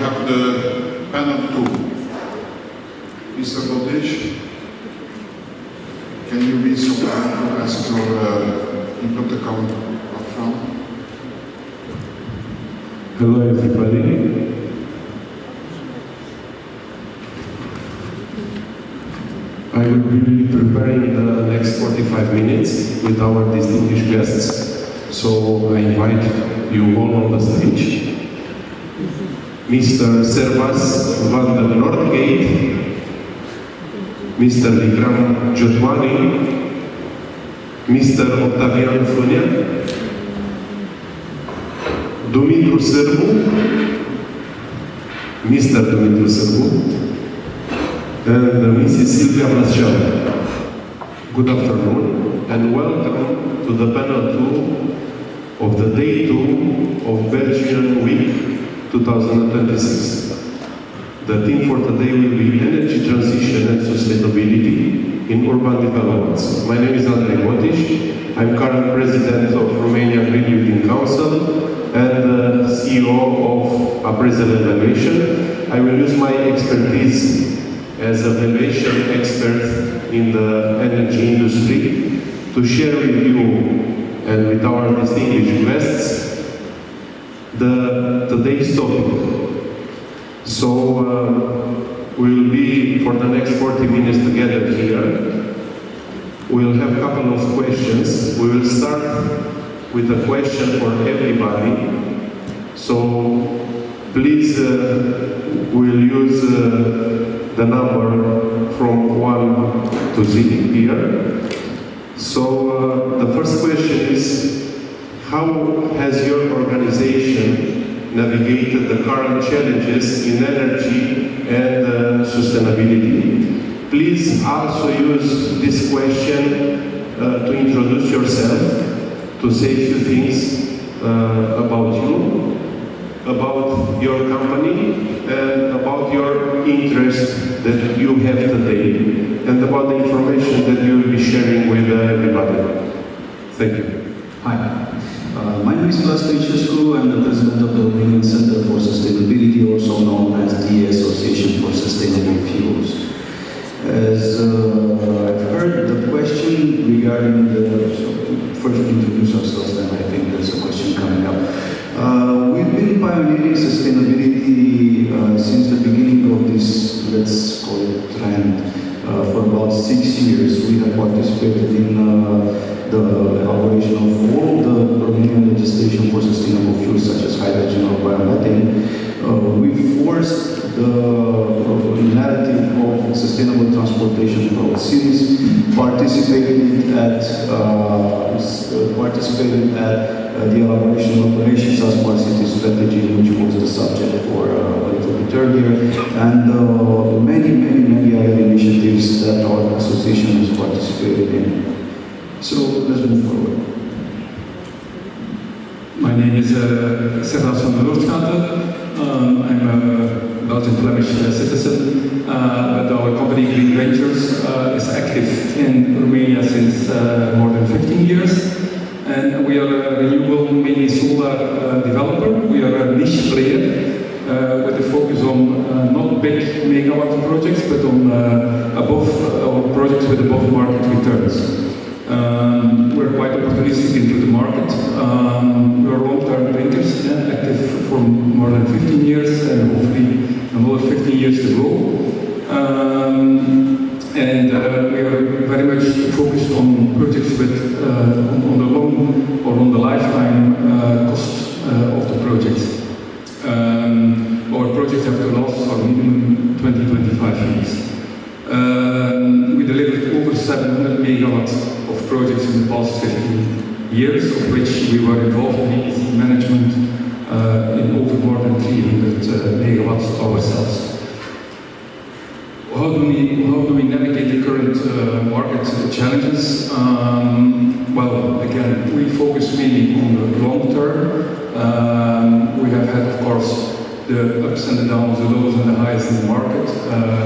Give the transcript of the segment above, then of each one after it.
have the panel 2. Mr. Botiș, can you be so kind to ask your input account up front? Hello everybody. I will be preparing the next 45 minutes with our distinguished guests, so I invite you all on the stage. Mr. Servaas van the Noortgate, Mr. Vikram Jotwani, Mr. Octavian Fanea, Dumitru Sîrbu, Mr. Dumitru Sîrbu, and Mrs. Silvia Vlasceanu. Good afternoon and welcome to the panel 2 of the day 2 of Belgian Week 2026. The theme for today will be energy transition and sustainability in urban developments. My name is Andrei Botiș. I'm current president of Romania Green Building Council and CEO of Appraisal Evaluation. I will use my expertise as a valuation expert in the energy industry to share with you and with our distinguished guests today's topic. So we'll be for the next 40 minutes together here. We'll have a couple of questions. We will start with a question for everybody. So please, we'll use the number from 1 to 0 here. So the first question is, how has your organization navigated the current challenges in energy and sustainability? Please also use this question to introduce yourself, to say a few things about you, about your company, and about your interest that you have today, and about the information that you will be sharing with everybody. Thank you. Hi. My name is Stoicescu. I'm the president of the Romanian Center for Sustainability, also known as the Association for Sustainable Fuels. As I've heard the question regarding first introduce ourselves, then I think there's a question coming up. We've been pioneering sustainability since the beginning of this, let's call it, trend. For about 6 years, we have participated in the elaboration of all the Romanian legislation for sustainable fuels, such as hydrogen or biomethane. We forced the narrative of sustainable transportation throughout cities, participated at the elaboration of Operations as Smart City Strategy, which was the subject for a little bit earlier, and many other initiatives that our association has participated in. So let's move forward. My name is Servaas van Noortgate. I'm a Belgian-Flemish citizen, but our company Green Ventures is active in Romania since more than 15 years. And we are a renewable, mainly solar developer. We are a niche player with a focus on not big megawatt projects, but on projects with above market returns. We're quite opportunistic into the market. We are long-term thinkers, active for more than 15 years and hopefully another 15 years to go. And we are very much focused on projects with on the long or on the lifetime cost of the projects. Our projects have to last for minimum 20-25 years. We delivered over 700 megawatts of projects in the past 15 years, of which we were involved in EPC management in over more than 300 megawatts ourselves. How do we navigate the current market challenges? Well, again, we focus mainly on the long term. We have had, of course, the ups and the downs, the lows and the highs in the market.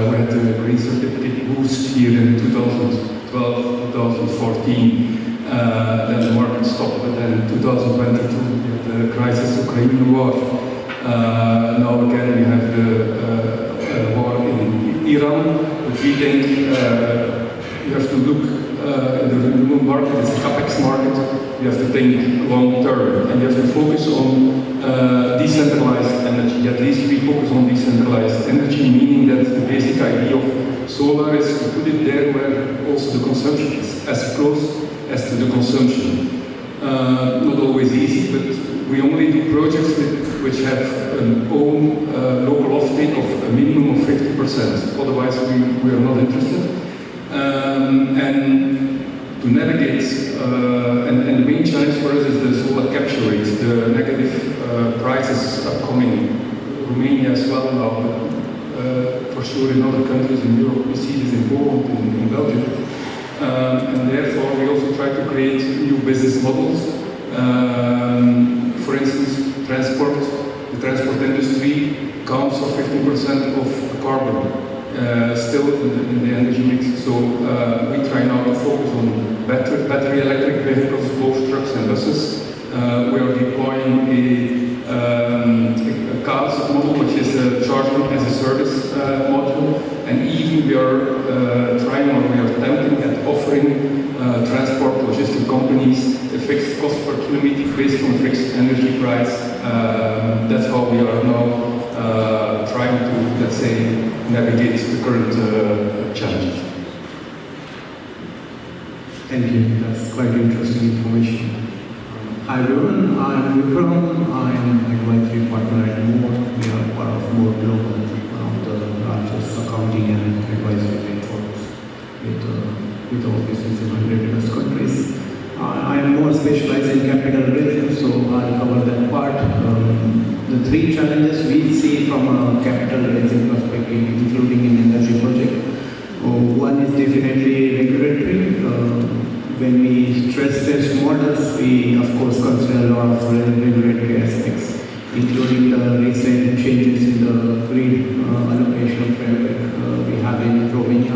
We had the green certificate boost here in 2012, 2014. Then the market stopped, but then in 2022, the crisis, Ukraine war. Now again we have the war in Iran, but we think you have to look in the renewable market, it's a capex market, you have to think long term, and you have to focus on decentralized energy. At least we focus on decentralized energy, meaning that the basic idea of solar is to put it there where also the consumption is, as close as to the consumption. Not always easy, but we only do projects which have an own local offtake of a minimum of 50%. Otherwise, we are not interested. And to navigate, and the main challenge for us is the solar capture rate. The negative prices are coming. Romania as well now, for sure in other countries in Europe. We see this in Poland, in Belgium. And therefore, we also try to create new business models. For instance, the transport industry accounts for 15% of the carbon still in the energy mix. So we try now to focus on battery electric vehicles, both trucks and buses. We are deploying a CaaS model, which is a charging as a service module, and even we are trying, or we are attempting at offering transport logistic companies a fixed cost per kilometer based on fixed energy price. That's how we are now trying to, let's say, navigate the current challenges. Thank you. That's quite interesting information. Hi everyone, I'm Vikram. I'm advisory partner at MORE. We are part of MORE Global, one of the largest accounting and advisory networks with offices in 100+ countries. I am more specialized in capital raising, so I'll cover that part. The three challenges we see from a capital raising perspective, including in energy project. One is definitely regulatory. When we stress test models, we of course consider a lot of regulatory aspects, including the recent changes in the grid allocation framework we have in Romania.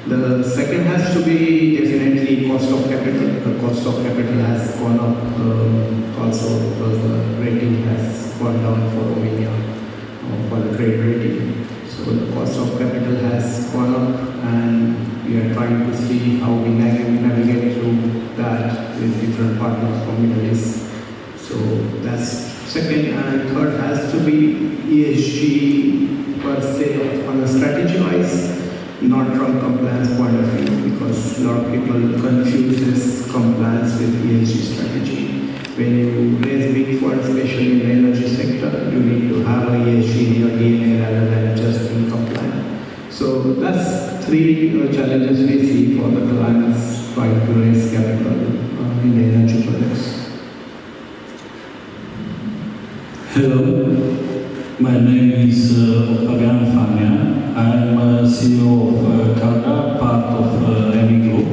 The second has to be definitely cost of capital. The cost of capital has gone up also because the rating has gone down for Romania for the credit rating. So the cost of capital has gone up, and we are trying to see how we navigate through that with different partners from Middle East. So that's second, and third has to be ESG per se on a strategy wise, not from compliance point of view, because a lot of people confuse this compliance with ESG strategy. When you raise big funds, especially in the energy sector, you need to have a ESG in your DNA rather than just being compliant. So that's three challenges we see for the clients trying to raise capital in the energy projects. Hello, my name is Octavian Fanea. I'm CEO of Kadra, part of EMI Group.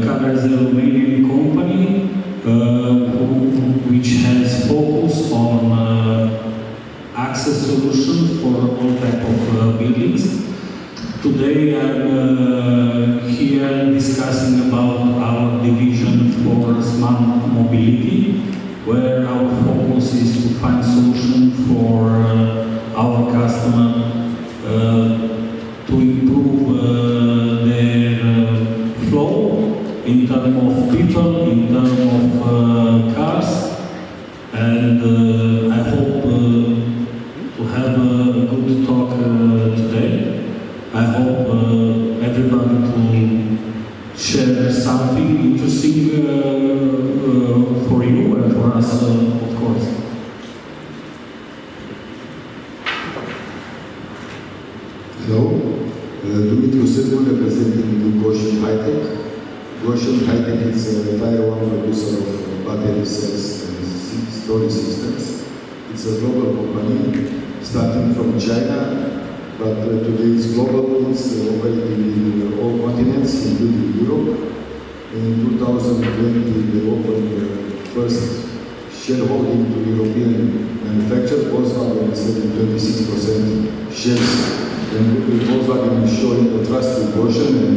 Kadra is a Romanian company which has focus on access solutions for all type of buildings. Today I'm here discussing about our division for smart mobility, where our focus is to find solutions for our customer to improve their flow in terms of people, in terms of cars, and I hope to have a good talk today. I hope everybody to share something interesting for you and for us, of course. Hello, Dumitru, Sîrbu, representing Goshen High-Tech. Goshen High-Tech is a Tier 1 producer of battery cells and storage systems. It's a global company starting from China, but today it's global. It's operating in all continents, including Europe. In 2020, they opened the first shareholding to European manufacturers. Volkswagen is having 26% shares. And Volkswagen is showing the trust in Goshen, and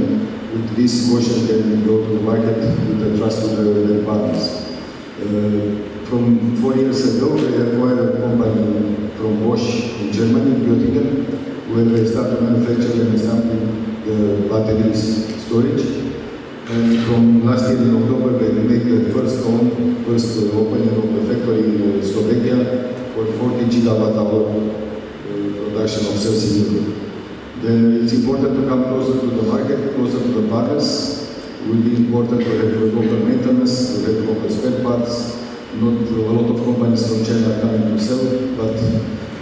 with this Goshen can go to the market with the trust of their partners. From 4 years ago, they acquired a where they start to manufacture and assembling the batteries storage. And from last year in October, they made the first opening of the factory in Slovakia for 40 gigawatt hour production of cells in Europe. Then it's important to come closer to the market, closer to the partners. It will be important to have local maintenance, to have local spare parts. Not a lot of companies from China are coming to sell, but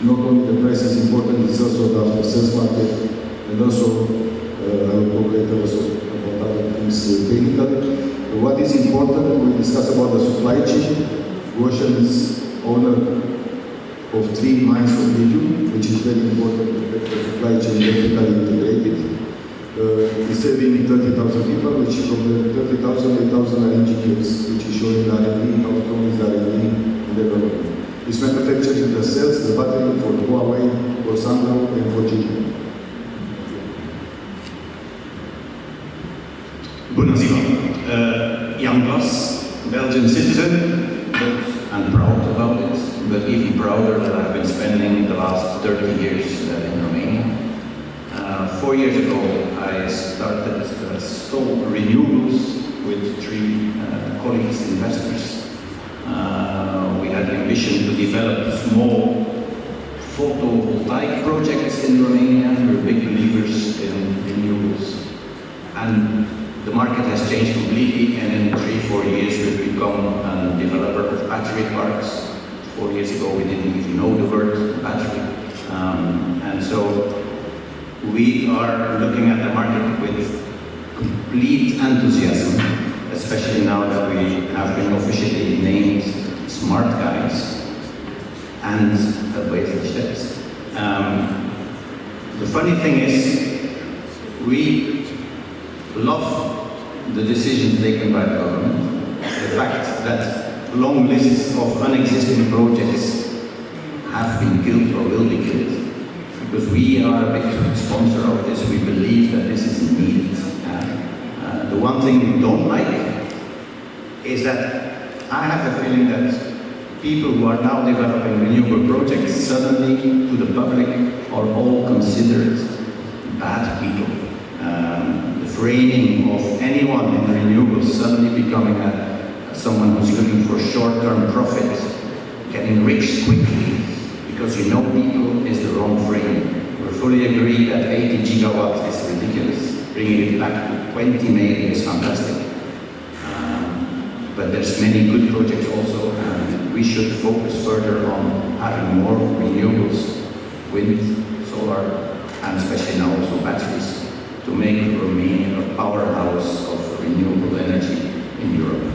not only the price is important, it's also the after-sales market, and also I will talk later also about other things technical. What is important, we discuss about the supply chain. Goșan is owner of 3 mines of lithium, which is very important to have the supply chain vertically integrated. It's serving 30,000 people, which from the 30,000, 8,000 are engineers, which is showing the R&D, how strong is the R&D in development. It's manufacturing the cells, the battery for Huawei, for Sandro, and for GM. Bună ziua! I'm Glas, Belgian citizen, and proud about it, but even prouder that I've been spending the last 30 years in Romania. 4 years ago, I started Stoke Renewables with 3 colleagues, investors. We had the ambition to develop small photovoltaic projects in Romania. We're big believers in renewables. And the market has changed completely, and in 3-4 years we've become a developer of battery parks. 4 years ago we didn't even know the word battery. And so we are looking at the market with complete enthusiasm, especially now that we have been officially named smart guys and weighted steps. The funny thing is, we love the decisions taken by the government. The fact that long lists of unexisting projects have been killed or will be killed. Because we are a big sponsor of this, we believe that this is needed. The one thing we don't like is that I have the feeling that people who are now developing renewable projects suddenly, to the public, are all considered bad people. The framing of anyone in renewables suddenly becoming someone who's looking for short-term profit, getting rich quickly, because you know people is the wrong frame. We fully agree that 80 gigawatts is ridiculous. Bringing it back to 20 maybe is fantastic. But there's many good projects also, and we should focus further on having more renewables, wind, solar, and especially now also batteries, to make Romania a powerhouse of renewable energy in Europe.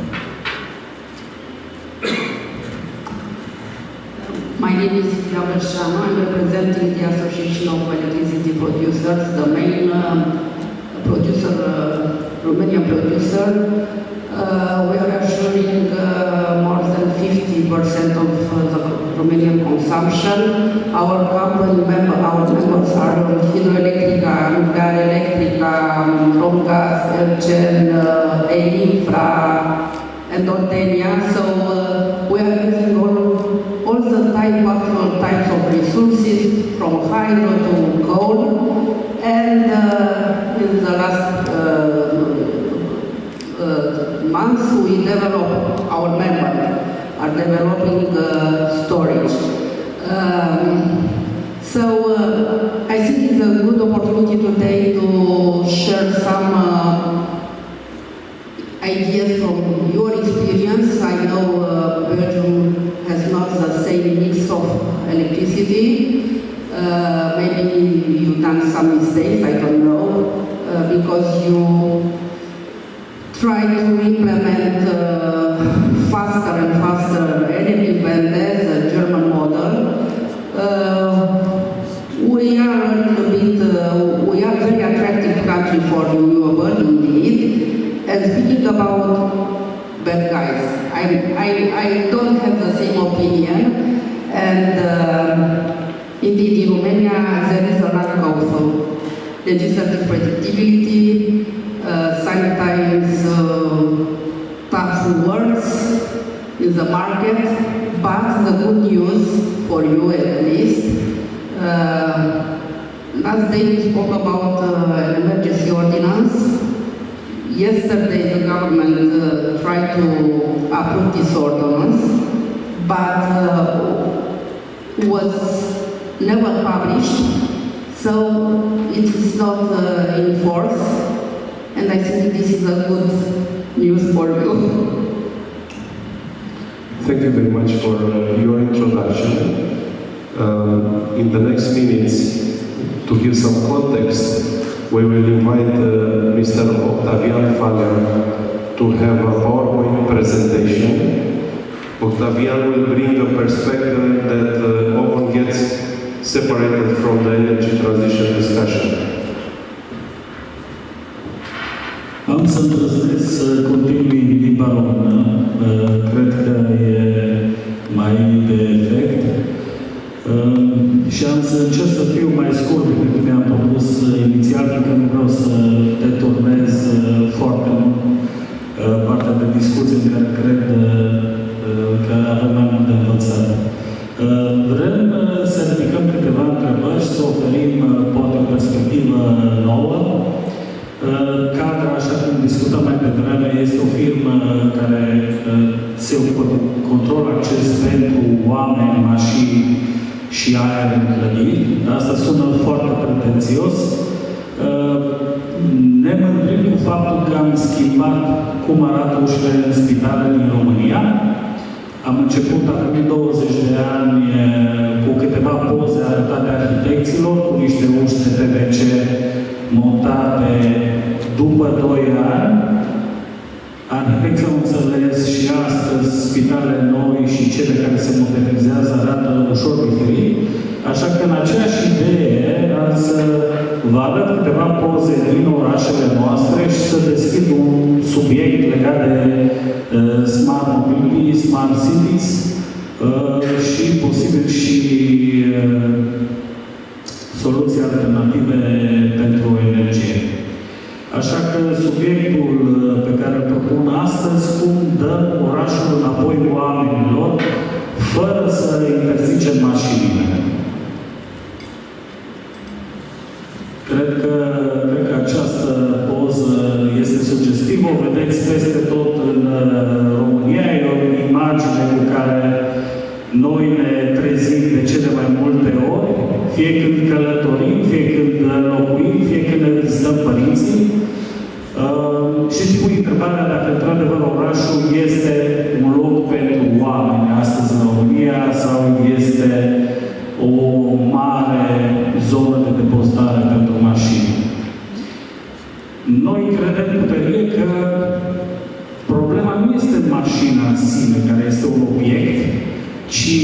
My name is Silvia. I'm representing the Association of Electricity Producers, the main producer, Romanian producer. We are assuring more than 50% of the Romanian consumption. Our company members are Hidroelectrica, Nuclear Electrica, Romgas, Elcen, Elinfra, and Ortenia. So we are using all the possible types of resources, from hydro to coal, and in the last months we develop, our members are developing storage. So I think it's a good opportunity today to share some ideas from your experience. I know Belgium has not the same mix of electricity. Maybe you've done some mistakes, I don't know, because you try to implement faster and faster energy vendors, the German model. We are a little bit, we are a very attractive country for renewable indeed. And speaking about bad guys, I don't have the same opinion. And indeed in Romania there is a lack of legislative predictability, sometimes tough words in the market, but the good news for you at least, last day we spoke about an emergency ordinance. Yesterday the government tried to approve this ordinance, but was never published, so it is not in force, and I think this is a good news for you. Thank you very much for your introduction. In the next minutes, to give some context, we will invite Mr. Octavian Fanea to have a PowerPoint presentation. Octavian will bring a perspective that often gets separated from the energy transition discussion. Am să îndrăznesc să continui în limba română. Cred că e mai de efect. Și am să încerc să fiu mai scurt decât mi-am propus inițial, pentru că nu vreau să deturnez foarte mult partea de discuție în care cred că avem mai mult de învățat. Vrem să ridicăm câteva întrebări și să oferim poate o perspectivă nouă. Kadra, așa cum discutam mai devreme, este o firmă care se ocupă de control acces pentru oameni, mașini și aer în clădiri. Asta sună foarte pretențios. Ne mândrim cu faptul că am schimbat cum arată ușile în spitale din România. Am început acum 20 de ani cu câteva poze arătate arhitecților, cu niște uși de PVC montate după 2 ani. Arhitecții au înțeles și astăzi spitalele noi și cele care se modernizează arată ușor diferit. Așa că în aceeași idee am să vă arăt câteva poze din orașele noastre și să deschid un subiect legat de Smart Mobility, Smart Cities și posibil și soluții alternative pentru energie. Așa că subiectul pe care îl propun astăzi, cum dăm orașul înapoi oamenilor, fără să interzicem mașinile. Cred că această poză este sugestivă. O vedeți peste tot în România. E o imagine cu care noi ne trezim de cele mai multe ori, fie când călătorim, fie când locuim, fie când ne vizităm părinții. Și îți pui întrebarea dacă într-adevăr orașul este un loc pentru oameni astăzi în România sau este o mare zonă de depozitare pentru mașini. Noi credem cu tărie că problema nu este mașina în sine, care este un obiect, ci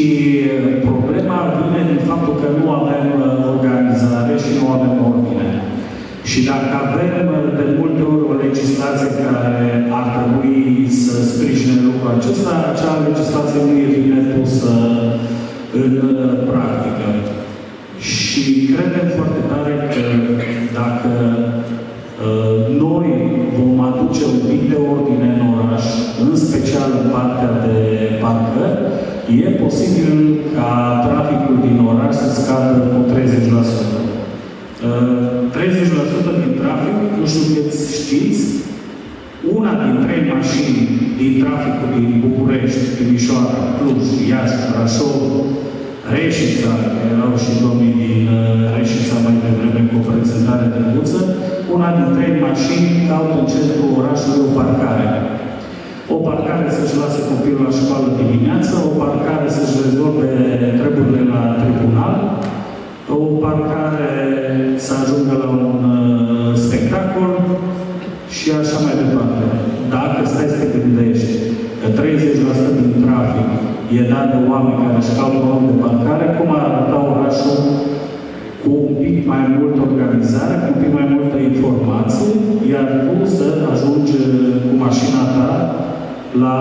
problema vine din faptul că nu avem organizare și nu avem ordine. Și dacă avem de multe ori o legislație care ar trebui să sprijine lucrul acesta, acea legislație nu e bine pusă în practică. Și credem foarte tare că dacă noi vom aduce un pic de ordine în oraș, în special în partea de parcări, e posibil ca traficul din oraș să scadă cu 30%. 30% din trafic, nu știu cât știți, una din 3 mașini din traficul din București, Timișoara, Cluj, Iași, Brașov, Reșița, erau și domnii din Reșița mai devreme cu o prezentare de buță, una din 3 mașini caută în centrul orașului o parcare. O parcare să-și lase copilul la școală dimineața, o parcare să-și rezolve treburile la tribunal, o parcare să ajungă la un spectacol și așa mai departe. Dacă stai să te gândești că 30% din trafic e dat de oameni care își caută un loc de parcare, cum ar arăta orașul cu un pic mai multă organizare, cu un pic mai multă informație, iar tu să ajungi cu mașina ta la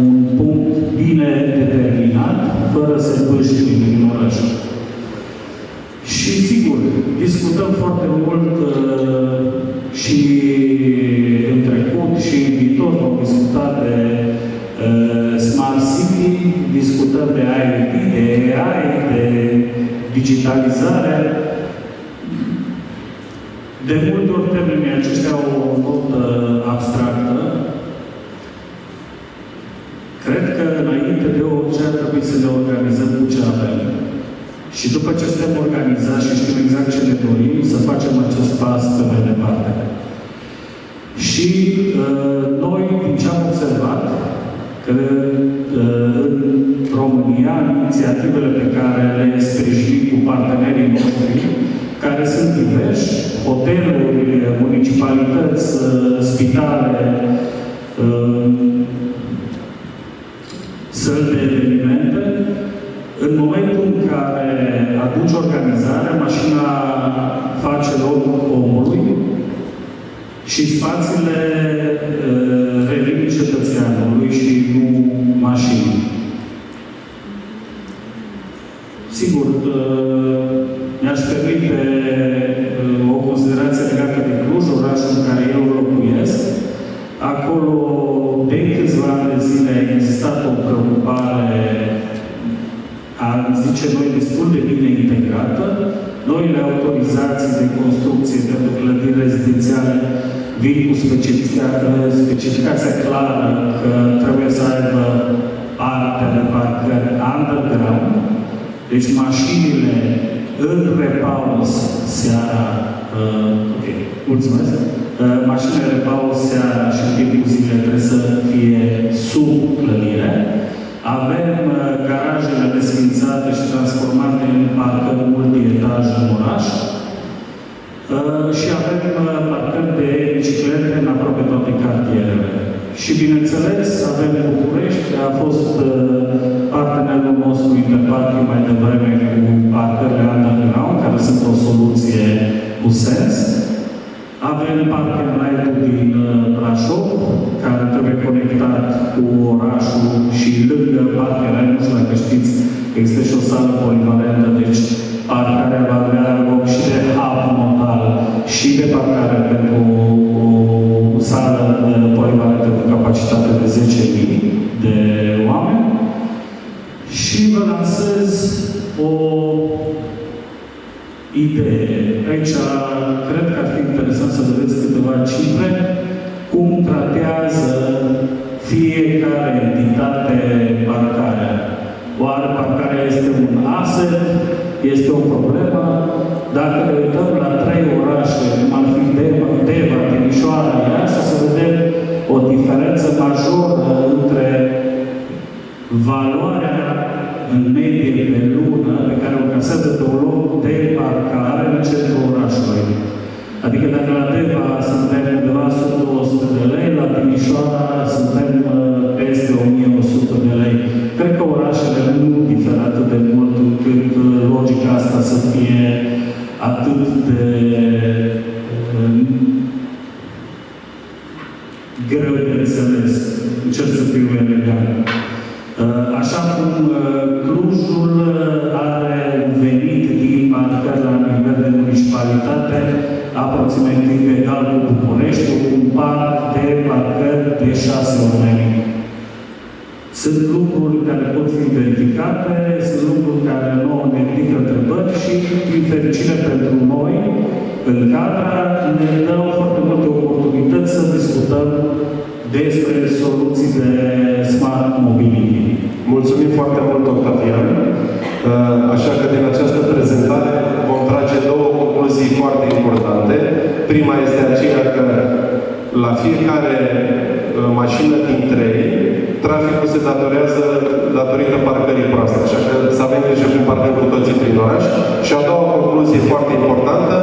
un punct bine determinat, fără să îmbâști din oraș. Și sigur, discutăm foarte mult și în trecut și în viitor vom discuta de Smart City, discutăm de IT, de AI, de digitalizare. De multe ori termenii aceștia au o notă abstractă. Cred că înainte de orice ar trebui să ne organizăm cu ce avem. Și după ce suntem organizați și știm exact ce ne dorim, să facem acest pas pe mai departe. Și noi, din ce am observat, că în România, inițiativele pe care le sprijinim cu partenerii noștri, care sunt diversi, hoteluri, municipalități, spitale, săli de evenimente, în momentul în care aduci organizarea, mașina face loc omului și spațiile revin cetățeanului și nu mașinii. Sigur, mi-aș permite o considerație legată de Cluj, orașul în care eu locuiesc. Acolo, de câțiva ani de zile, a existat o preocupare, am zice noi, destul de bine integrată. Noile autorizații de construcție pentru clădiri rezidențiale vin cu specificația clară că trebuie să aibă partea de parcări underground. Deci mașinile în repaus seara, mulțumesc, mașinile în repaus seara și în timpul zilei trebuie să fie sub clădire. Avem garajele desfințate și transformate în parcări multi-etaj în oraș. Și avem parcări de biciclete în aproape toate cartierele. Și, bineînțeles, avem București, a fost partenerul nostru Interparking mai devreme cu parcările underground, care sunt o soluție cu sens. Avem parking ride-ul din Brașov, care trebuie conectat cu orașul și lângă parking ride, nu știu dacă știți, există și o sală polivalentă, deci parcarea va avea loc și de hub modal și de parcare pentru o sală polivalentă cu capacitate de 10.000 de oameni. Și vă lansez o idee. Aici cred că ar fi interesant să vedeți câteva cifre, cum tratează fiecare entitate parcarea. Oare parcarea este un asset? Este o problemă? Dacă ne uităm la 3 orașe, cum ar fi Deva, Timișoara, Iași, să vedem o diferență majoră între valoarea în medie pe lună pe care o încasează pe un loc de parcare în centrul orașului. Adică dacă la Deva suntem undeva sub 200 de lei, la Timișoara suntem peste 1100 de lei. Cred că orașele nu diferă atât de mult încât logica asta să fie atât de greu de înțeles. Încerc să fiu elegant. Așa cum Clujul are venit din parcări la nivel de municipalitate aproximativ egal cu Bucureștiul, un parc de parcări de 6 ori mai mic. Sunt lucruri care pot fi verificate, sunt lucruri care nouă ne ridică întrebări și, din fericire pentru noi, în Kadra, ne dau foarte multe oportunități să discutăm despre soluții de smart mobility. Mulțumim foarte mult, Octavian. Așa că din această prezentare vom trage 2 concluzii foarte importante. Prima este aceea că la fiecare mașină din 3, traficul se datorează datorită parcării proaste. Așa că să avem grijă cum parcăm cu toții prin oraș. Și a doua concluzie foarte importantă,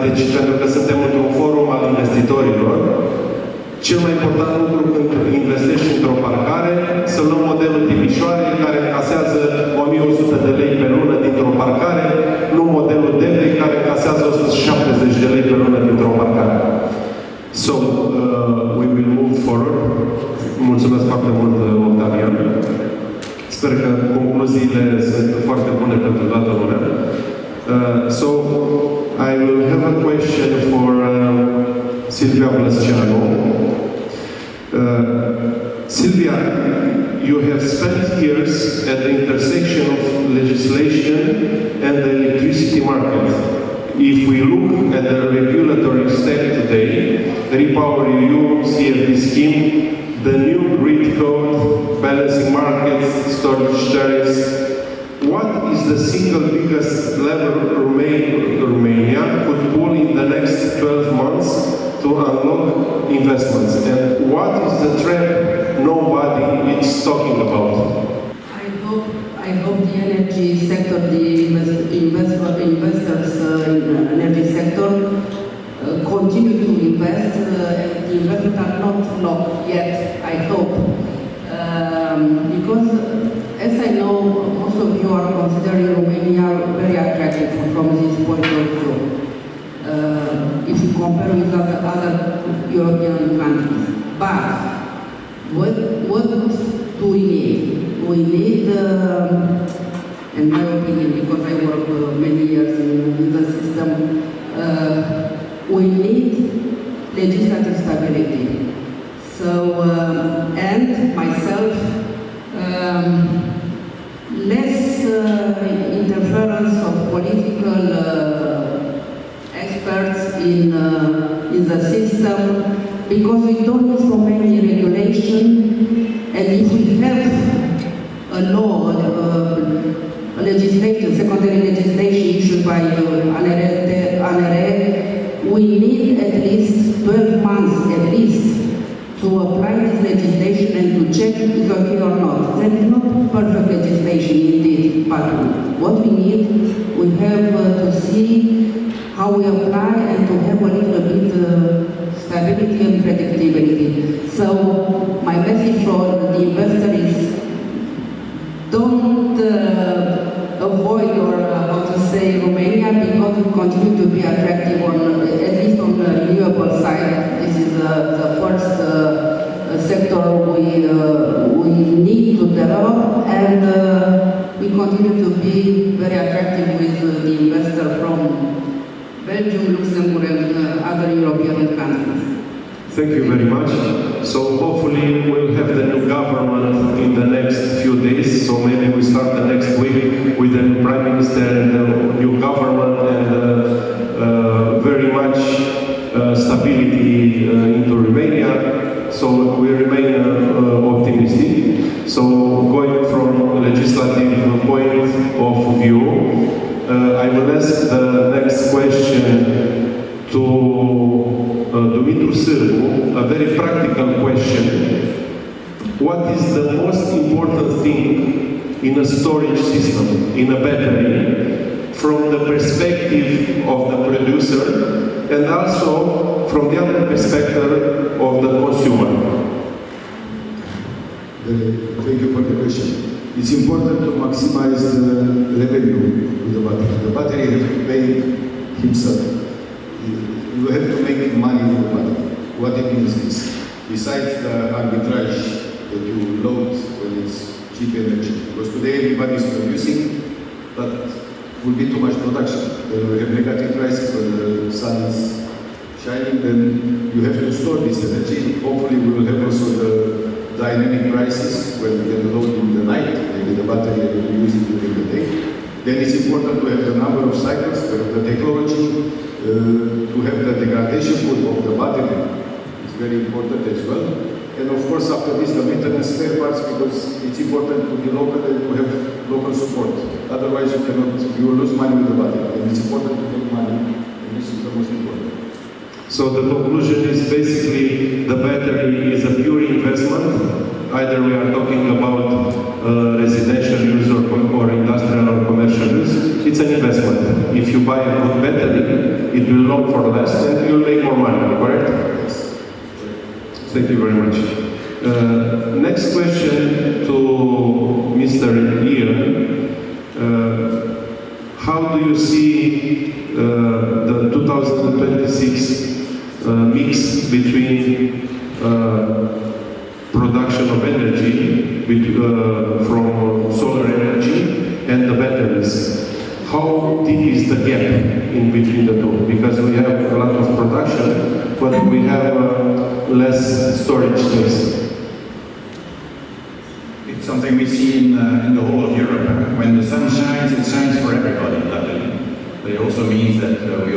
deci pentru că suntem într-un forum al investitorilor, cel mai important lucru când investești într-o parcare, să luăm modelul Timișoarei, care încasează 1100 de lei pe lună dintr-o parcare, nu modelul Devrei, care încasează 170 de lei pe lună dintr-o parcare. So, we will move forward. Mulțumesc foarte mult, Octavian. Sper că concluziile sunt foarte bune pentru toată lumea. So, I will have a question for Silvia Vlasceanu. Silvia, you have spent years at the intersection of legislation and the electricity market. if we look at the regulatory stack today, REPowerEU, CFD scheme, the new grid code, balancing markets, storage tariffs, what is the single biggest lever Romania could pull in the next 12 months to unlock investments? And what is the trap nobody is talking about? I hope the energy sector, the investors in the energy sector continue to invest. And the investments are not locked yet, I hope. Because as I know, most of you are considering Romania very attractive from this point of view. If you compare with other European countries. But what do we need? We need, in my opinion, because I work many years in the system, we need legislative stability. So, and myself, less interference of political experts in the system, because we don't need so many regulations, and if we have a law, legislation, secondary legislation issued by ANRE, we need at least 12 months at least to apply this legislation and to check if it's okay or not. That is not perfect legislation indeed, but what we need, we have to see how we apply and to have a little bit stability and predictability. So my message for the investor is don't avoid or how to say Romania, because we continue to be attractive on, at least on the renewable side. This is the first sector we need to develop, and we continue to be very attractive with the investor from Belgium, Luxemburg, and other European countries. Thank you very much. So hopefully we'll have the new government in the next few days. So maybe we start the next week with the new Prime Minister and the new government, and very much stability into Romania. So we remain optimistic. So going from legislative point of view, I will ask the next question to Dumitru Sîrbu, a very practical question. What is the most important thing in a storage system, in a battery, from the perspective of the producer and also from the other perspective of the consumer? Thank you for the question. It's important to maximize the revenue with the battery. The battery has to pay himself. You have to make money with the battery. What it means is, besides the arbitrage that you load when it's cheap energy, because today everybody is producing, but will be too much production. Then we have negative prices when the sun is shining, then you have to store this energy. Hopefully we will have also the dynamic prices when we can load in the night, maybe the battery will be used during the day. Then it's important to have the number of cycles, to have the technology, to have the degradation code of the battery. It's very important as well. And of course after this the maintenance spare parts, because it's important to be local and to have local support. Otherwise you will lose money with the battery. And it's important to make money, and this is the most important. So the conclusion is basically the battery is a pure investment. Either we are talking about residential use or industrial or commercial use. It's an investment. If you buy a good battery, it will long for less and you'll make more money, correct? Yes. Thank you very much. Next question to Mr. Ian. How do you see the 2026 mix between production of energy from solar energy and the batteries? How deep is the gap in between the two? Because we have a lot of production, but we have less storage space. It's something we see in the whole of Europe. When the sun shines, it shines for everybody, luckily. But it also means that we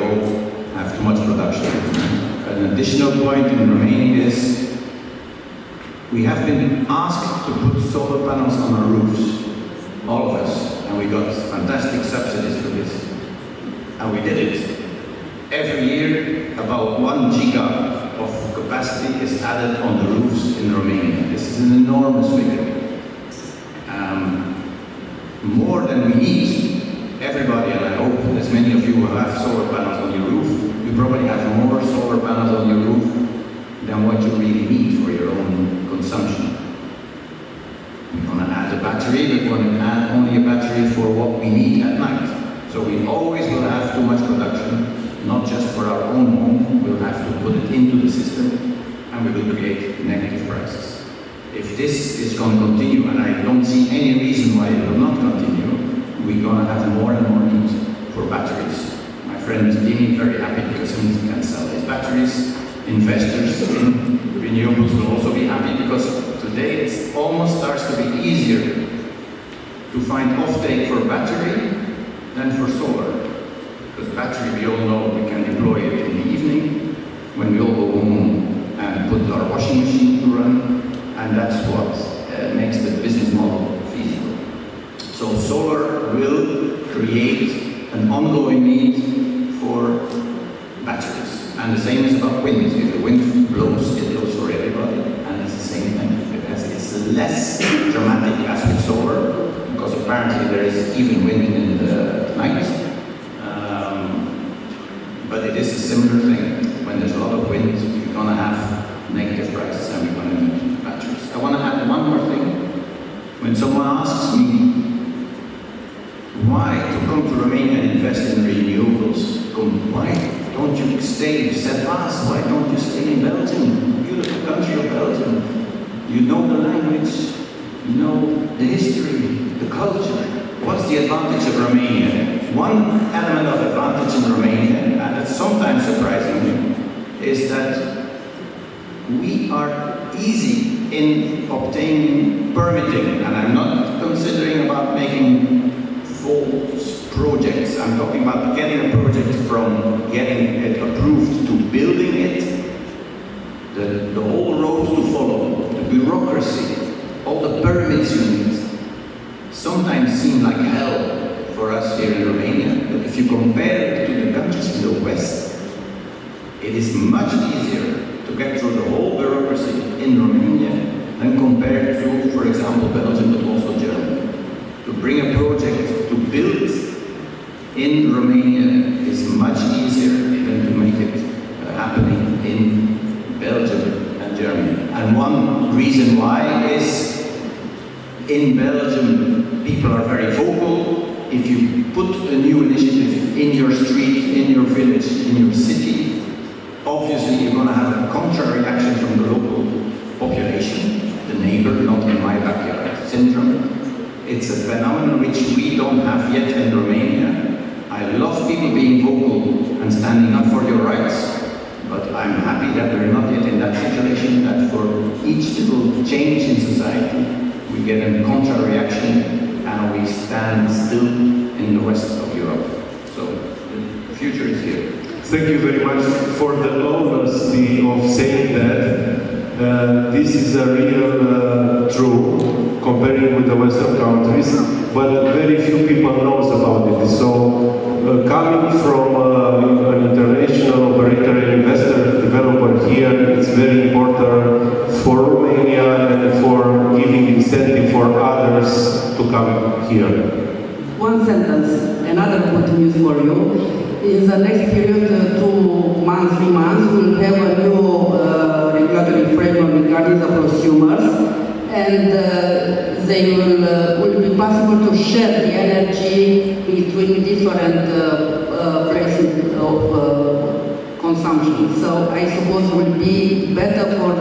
production. An additional point in Romania is we have been asked to put solar panels on our roofs, all of us, and we got fantastic subsidies for this. And we did it. Every year, about 1 giga of capacity is added on the roofs in Romania. This is an enormous figure. More than we need. Everybody, and I hope as many of you who have solar panels on your roof, you probably have more solar panels on your roof than what you really need for your own consumption. We're going to add a battery, we're going to add only a battery for what we need at night. So we always will have too much production, not just for our own home, we'll have to put it into the system and we will create negative prices. If this is going to continue, and I don't see any reason why it will not continue, we're going to have more and more need for batteries. My friend Dimi very happy because he can sell his batteries. Investors in renewables will also be happy because today it almost starts to be easier to find offtake for battery than for solar. Because battery, we all know we can deploy it in the evening when we all go home and put our washing machine to run, and that's what makes the business model feasible. So solar will create an ongoing need for batteries. And the same is about wind. If the wind blows, it blows for everybody, and it's the same thing. It's less dramatic as with solar, because apparently there is even wind in the night. But it is a similar thing. When there's a lot of wind, you're going to have negative prices and we're going to need batteries. I want to add one more thing. When someone asks me why to come to Romania and invest in renewables, why don't you stay in Servaas? Why don't you stay in Belgium? Beautiful country of Belgium. You know the language, you know the history, the culture. What's the advantage of Romania? One element of advantage in Romania, and it's sometimes surprising, is that we are easy in obtaining permitting, and I'm not considering about making false projects. I'm talking about getting a project from getting it approved to building it, the whole road to follow, the bureaucracy, all the permits you need, sometimes seem like hell for us here in Romania, but if you compare it to the countries in the West, it is much easier to get through the whole bureaucracy in Romania than compared to, for example, Belgium, but also Germany. To bring a project to build in Romania is much easier than to make it happening in Belgium and Germany. And one reason why is in Belgium, people are very vocal. If you put a new initiative in your street, in your village, in your city, obviously you're going to have a contra reaction from the local population, the neighbor, not in my backyard syndrome. It's a phenomenon which we don't have yet in Romania. I love people being vocal and standing up for your rights, but I'm happy that we're not yet in that situation, that for each little change in society, we get a contra reaction and we stand still in the west of Europe. So the future is here. Thank you very much for the honesty of saying that. This is a real true comparing with the Western countries, but very few people knows about it. So coming from an international operator and investor developer here, it's very important for Romania and for giving incentive for others to come here. One sentence, another good news for you. In the next period, 2 months, 3 months, we'll have a new regulatory framework regarding the prosumers, and they will be possible to share the energy between different places of consumption. So I suppose it will be better for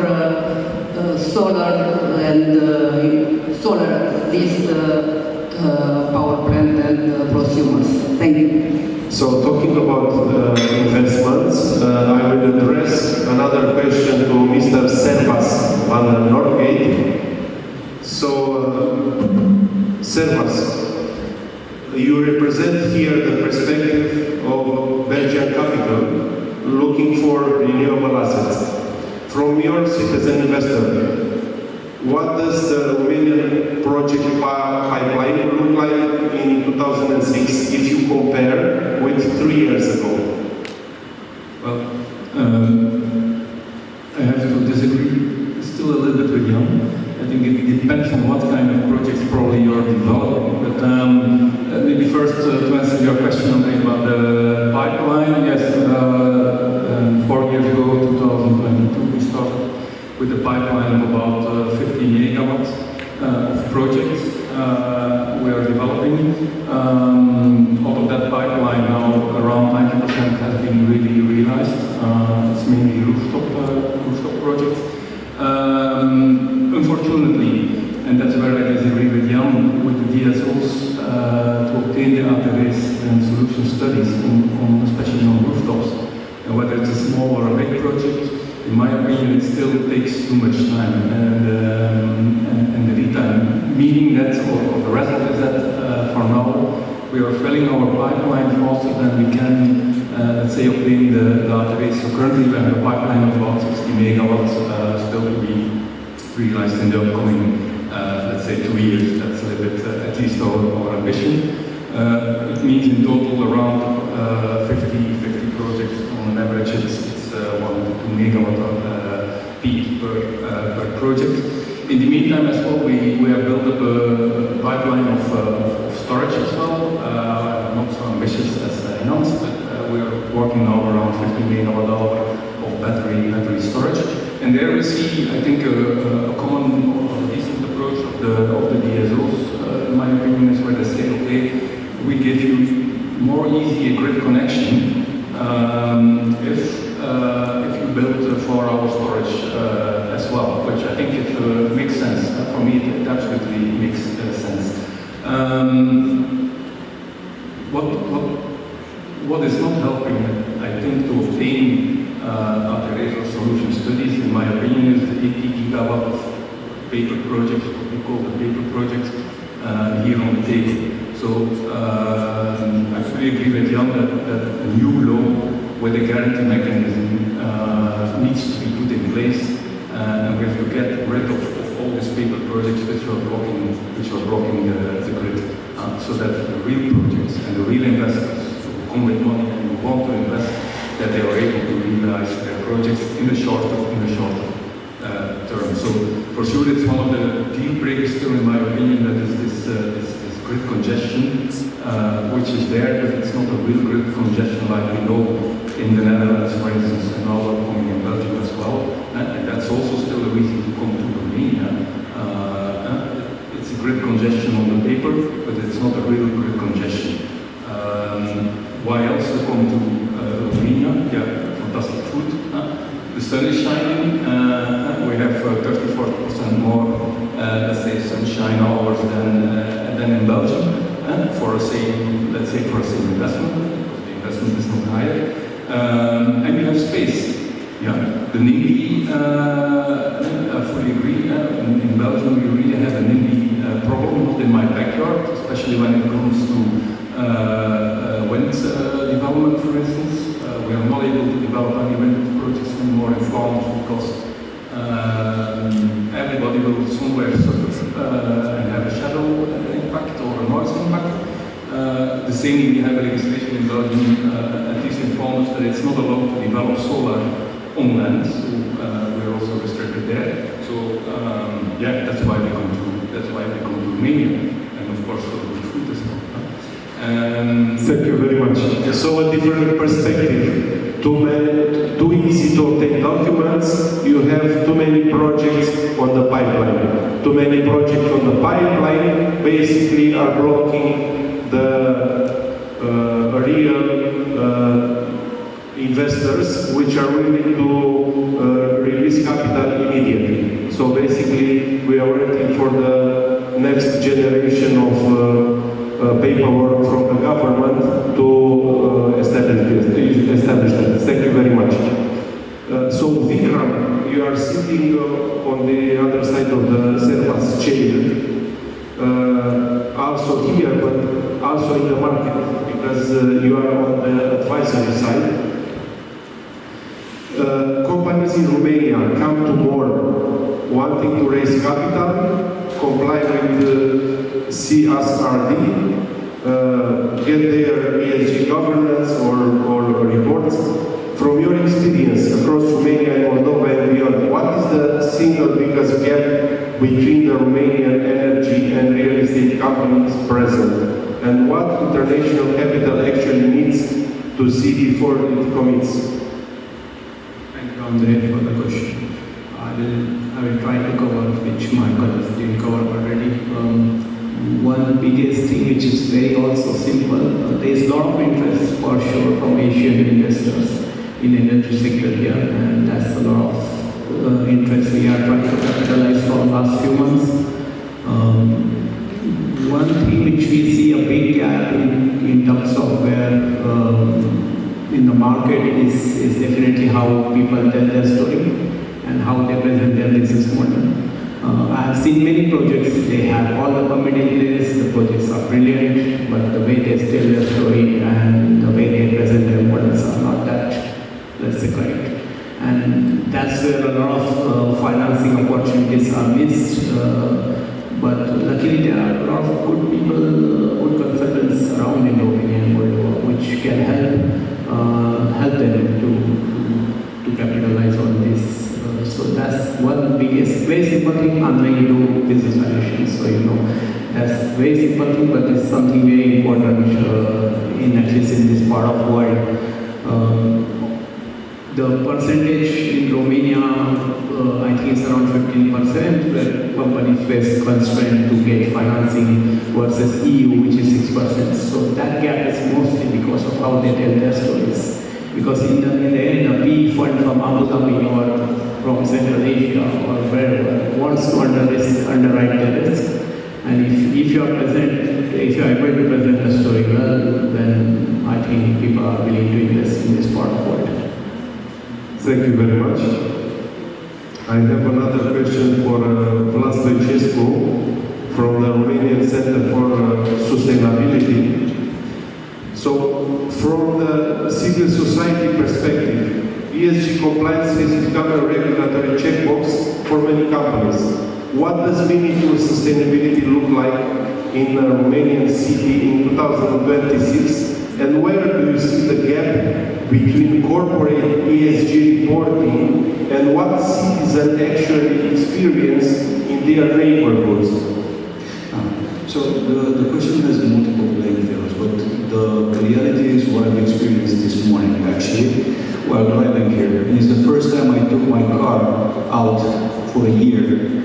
solar and solar-based power plant and prosumers. Thank you. So talking about investments, I will address another question to Mr. Servaas on Noortgate. So, Servaas, you represent here the perspective of Belgian capital, looking for renewable assets. From your citizen investor, what does the Romanian project pipeline look like in 2006 if you compare with 3 years ago? Well, I have to disagree. It's still a little bit young. I think it depends on what kind of projects probably you're developing. But maybe first to answer your question Andrei, about the pipeline. Yes, 4 years ago, 2022, we started with a pipeline of about 50 megawatts of projects we are developing. Out of that pipeline now, around 90% has been really realized. It's mainly rooftop projects. Unfortunately, and that's where I disagree with Jan, with the DSOs, to obtain the ATVs and solution studies, especially on rooftops, and whether it's a small or a big project, in my opinion, it still takes too much time and the lead time. Meaning that, or the result is that for now, we are filling our pipeline faster than we can, let's say, obtain the database. So currently we have a pipeline of about 60 megawatts still to be realized in the upcoming, let's say, 2 years. That's a little bit, at least our ambition. It means in total around 50 projects. On average, it's 1 to 2 megawatt peak per project. In the meantime, as well, we have built up a pipeline of storage as well. Not so ambitious as announced, but we are working now around 50 megawatt hour of battery storage. And there we see, I think, a common or decent approach of the DSOs, in my opinion, is where they say, okay, we give you more easy grid connection if you build 4-hour storage as well, which I think it makes sense. For me, it absolutely makes sense. What is not helping, I think, to obtain Organizator solution studies, in my opinion, is the 80 gigawatt of paper projects, what we call the paper projects, here on the table. So I fully agree with Jan that a new law with a guarantee mechanism needs to be put in place, and we have to get rid of all these paper projects which are blocking the grid, so that the real projects and the real investors who come with money and who want to invest, that they are able to realize their projects in the short term. So for sure, it's one of the deal breakers still, in my opinion, that is this grid congestion, which is there, but it's not a real grid congestion like we know in the Netherlands, for instance, and now coming in Belgium as well. And that's also still a reason to come to Romania. It's a grid congestion on the paper, but it's not a real grid congestion. Why else to come to Romania? Yeah, fantastic food. The sun is shining. We have 30-40% more, let's say, sunshine hours than in Belgium for a same, let's say, for a same investment, because the investment is not higher. And you have space. Yeah, the NIMBY, I fully agree. In Belgium, we really have a NIMBY problem, not in my backyard, especially when it comes to wind development, for instance. We are not able to develop any wind projects anymore in farms because everybody will somewhere suffer and have a shadow impact or a noise impact. The same, we have a legislation in Belgium, at least in farms, that it's not allowed to develop solar on land, so we are also restricted there. So yeah, that's why we come to Romania, and of course for the good food as well. Thank you very much. So a different perspective. Too easy to obtain documents, you have too many projects on the pipeline. Too many projects on the pipeline basically are blocking the real investors which are willing to release capital immediately. So basically we are waiting for the next generation of paperwork from the government to establish that. Thank you very much. So Vikram, you are sitting on the other side of the Servaas chair, also here, but also in the market, because you are on the advisory side. companies in Romania come to more wanting to raise capital, comply with CSRD, get their ESG governance or reports. From your experience across Romania and Moldova and beyond, what is the single biggest gap between the Romanian energy and real estate companies present? And what international capital actually needs to see before it commits? Thank you, Andrei, for the question. I will try to cover which my colleagues didn't cover already. One biggest thing which is very also simple, there is a lot of interest for sure from Asian investors in energy sector here, and that's a lot of interest we are trying to capitalize for the last few months. One thing which we see a big gap in terms of where in the market is definitely how people tell their story and how they present their business model. I have seen many projects, they have all the permit in place, the projects are brilliant, but the way they tell their story and the way they present their models are not that, let's say, correct. And that's where a lot of financing opportunities are missed. But luckily there are a lot of good people, good consultants around in Romania and Moldova, which can help them to capitalize on this. So that's one biggest, very simple thing. I'm going to do business valuation, so you know that's very simple thing, but it's something very important at least in this part of the world. The percentage in Romania, I think it's around 15%, where companies face constraint to get financing versus EU, which is 6%. So that gap is mostly because of how they tell their stories. Because in the end, a PE fund from Abu Dhabi or from Central Asia or wherever wants to underwrite the risk. And if you are able to present the story well, then I think people are willing to invest in this part of the world. Thank you very much. I have another question for Vlad Stoicescu from the Romanian Center for Sustainability. So, from the civil society perspective, ESG compliance has become a regulatory checkbox for many companies. What does meaningful sustainability look like in a Romanian city in 2026? And where do you see the gap between corporate ESG reporting and what citizens actually experience in their neighborhoods? So the question has multiple playing fields, but the reality is what I've experienced this morning actually while driving here. And it's the first time I took my car out for a year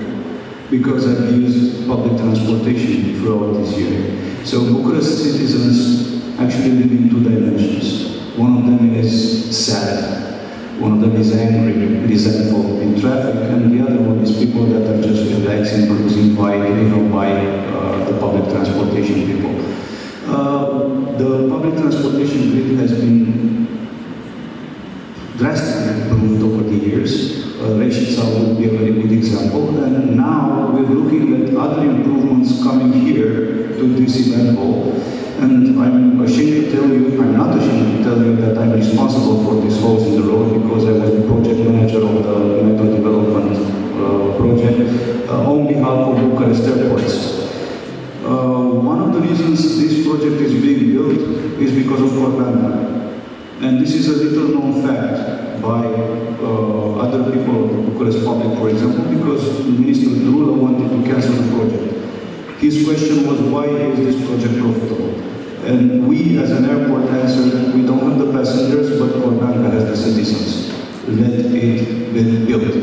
because I've used public transportation throughout this year. So Bucharest citizens actually live in two dimensions. One of them is sad, one of them is angry, resentful in traffic, and the other one is people that are just relaxing, cruising by, the public transportation people. The public transportation grid has been drastically improved over the years. Reșița would be a very good example, and now we're looking at other improvements coming here to this event hall. And I'm ashamed to tell you, I'm not ashamed to tell you that I'm responsible for these holes in the road because I was the project manager of the metro development project on behalf of Bucharest Airports. One of the reasons this project is being built is because of Octavian. And this is a little known fact by other people of the Bucharest public, for example, because Minister Drula wanted to cancel the project. His question was, why is this project profitable? And we, as an airport, answered, we don't have the passengers, but Organizer has the citizens. Let it be built.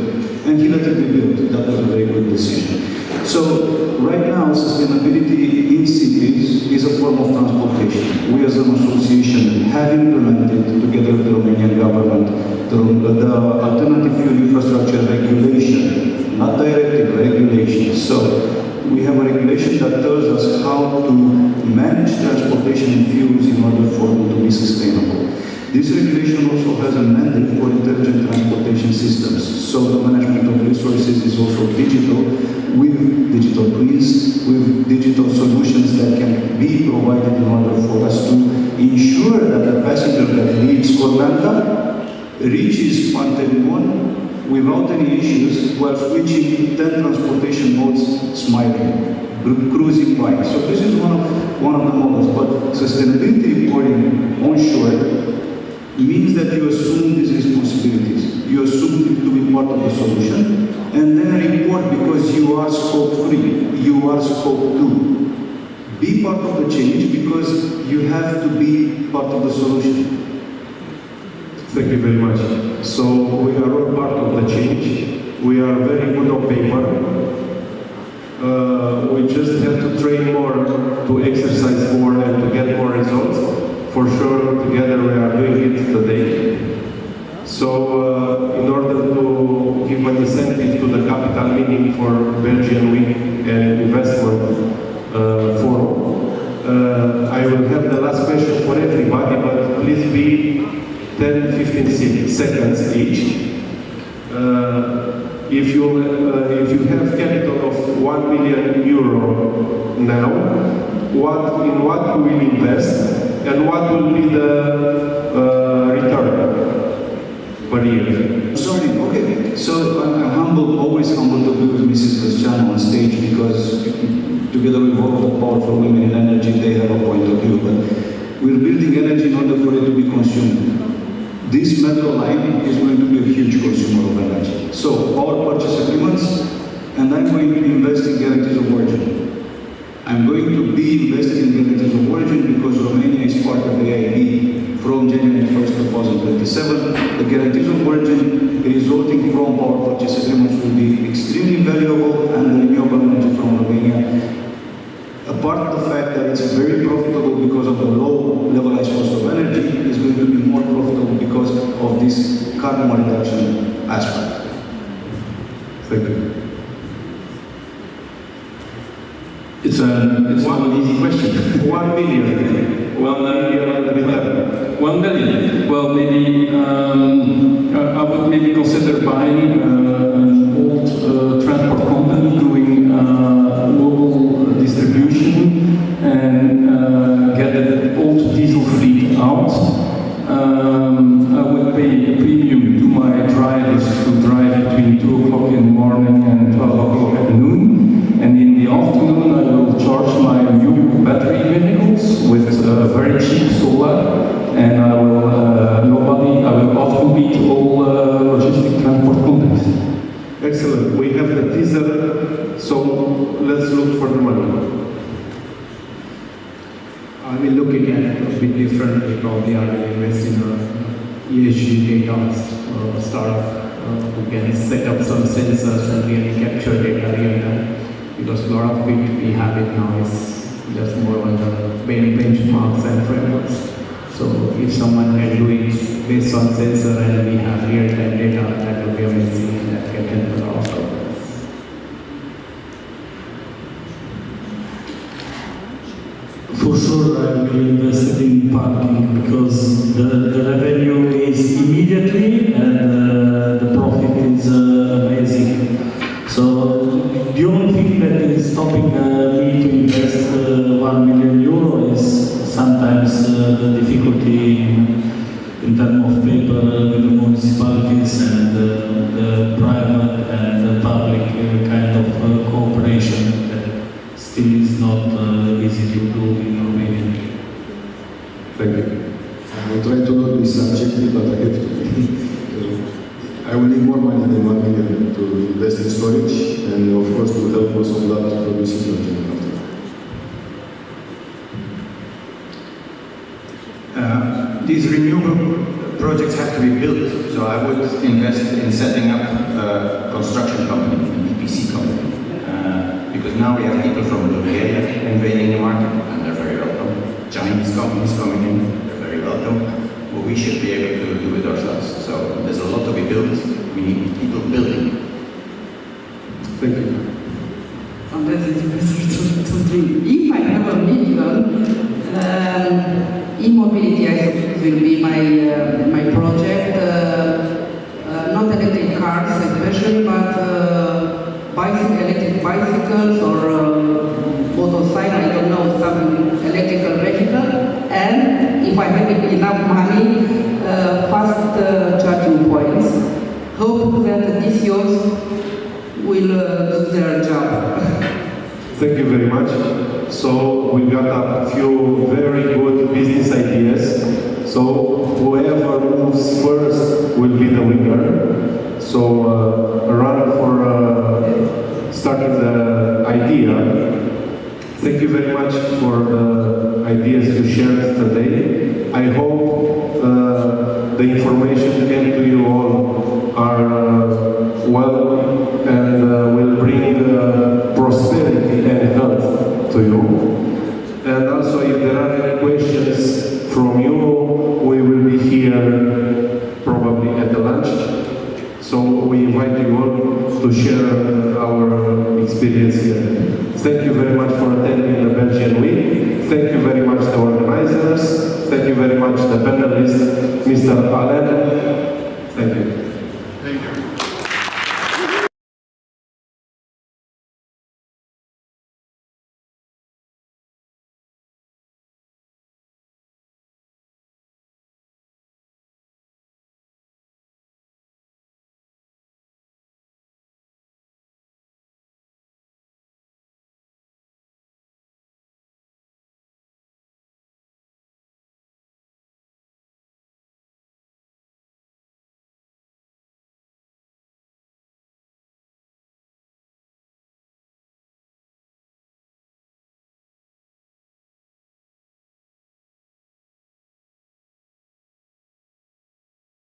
And he let it be built. That was a very good decision. So, right now, sustainability in cities is a form of transportation. We, as an association, have implemented, together with the Romanian government, the alternative fuel infrastructure regulation, not directive, regulation. So, we have a regulation that tells us how to manage transportation and fuels in order for them to be sustainable. This regulation also has a mandate for intelligent transportation systems. So the management of resources is also digital, with digital twins, with digital solutions that can be provided in order for us to ensure that the passenger that leaves Corlanta reaches Pantelimon without any issues while switching 10 transportation modes smiling, cruising by. So this is one of the models. But sustainability reporting onshore means that you assume these responsibilities. You assume to be part of the solution, and then report because you are scope 3, you are scope 2. Be part of the change because you have to be part of the solution. Thank you very much. So we are all part of the change. We are very good on paper. We just have to train more, to exercise more, and to get more results. For sure, together we are doing it today. So in order to give an incentive to the capital meeting for Belgian Week and Investment Forum, I will have the last question for everybody, but please be 10-15 seconds each. If you have capital of 1 million euro now, in what will you invest, and what will be the return per year? Sorry, okay. So I'm humble, always humble to be with Mrs. Vlasceanu on stage because together with all of the powerful women in energy, they have a point of view. But we're building energy in order for it to be consumed. This metro line is going to be a huge consumer of energy. So, power purchase agreements, and I'm going to be investing in guarantees of origin. I'm going to be investing in guarantees of origin because Romania is part of the AIB from January 1st, 2027. The guarantees of origin resulting from power purchase agreements will be extremely valuable, and the renewable energy from Romania, apart from the fact that it's very profitable because of the low levelized cost of energy, is going to be more profitable because of this carbon reduction aspect. Thank you. It's not an easy question. 1 million. 1 million. 1 million. Well, maybe I would maybe consider buying an old transport company doing local distribution and get an old diesel fleet out. I would pay a premium to my drivers to drive between 2 o'clock in the morning and 12 o'clock at noon. And in the afternoon, I will charge my new battery vehicles with very cheap solar. And I will outcompete all logistic transport companies. Excellent. We have the teaser, so let's look for the money. I will look at it a bit differently. Probably I will invest in a ESG data startup who can set up some sensors and really capture data real time. Because a lot of it we have it now is just more on the benchmarks and frameworks. So if someone can do it based on sensor and we have real time data, that will be amazing and that can help a lot of companies. For sure, I will invest in parking because the revenue is immediately and the profit is amazing. So the only thing that is stopping me to invest 1 million euro is sometimes the difficulty in terms of paper with the municipalities and the private and the public kind of cooperation that still is not easy to do in Romania. Thank you. I will try to not be subjective, but I have to. I will need more money than 1 million to invest in storage, and of course to help also Vlad to produce hydrogen after. These renewable projects have to be built, so I would invest in setting up a construction company, an EPC company, because now we have people from Bulgaria invading the market, and they're very welcome. Chinese companies coming in, they're very welcome. But we should be able to do it ourselves. So there's a lot to be built. We need people building. Thank you. Sometimes it's better to dream. If I have a million, e-mobility, I suppose, will be my project. Not electric cars especially, but electric bicycles or motorcycle, I don't know, some electrical vehicle. And if I have enough money, fast charging hope that these youth will do their job. Thank you very much. So we got a few very good business ideas. So whoever moves first will be the winner. So run for starting the idea. Thank you very much for the ideas you shared today. I hope the information came to you all are well and will bring prosperity and health to you. And also, if there are any questions from you, we will be here probably at the lunch. So we invite you all to share our experience here. Thank you very much for attending the Belgian Week. Thank you very much the organizers. Thank you very much the panelists, Mr. Allen